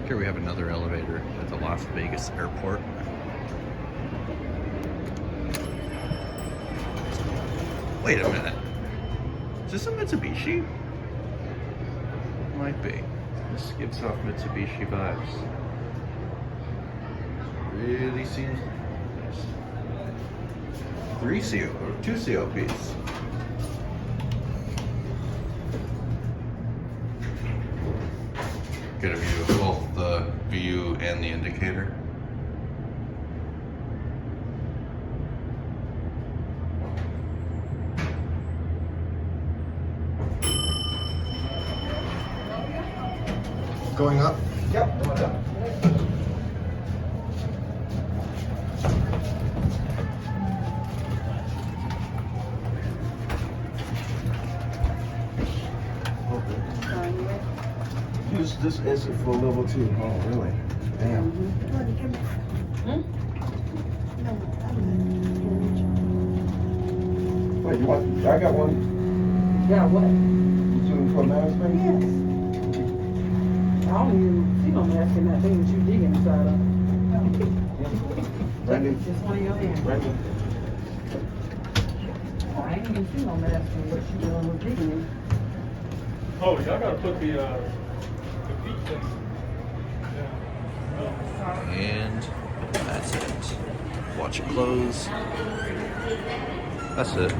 Here we have another elevator at the Las Vegas airport. Wait a minute. Is this a Mitsubishi? Might be. This gives off Mitsubishi vibes. Really seems nice. 2 COPs. Get a view of both the view and the indicator. Going up? Yep, going up. Use this exit for level 2. Oh, really? Damn. Wait, you want? I got one. Yeah, what? You doing for management? Yes. I don't even see no mask in that thing that you digging inside of. Brandon. Just one of your hands. Brandon. Oh, I ain't even see no mask in what you doing with digging in. Oh, y'all gotta put the feet thing. And that's it. Watch it close. That's it.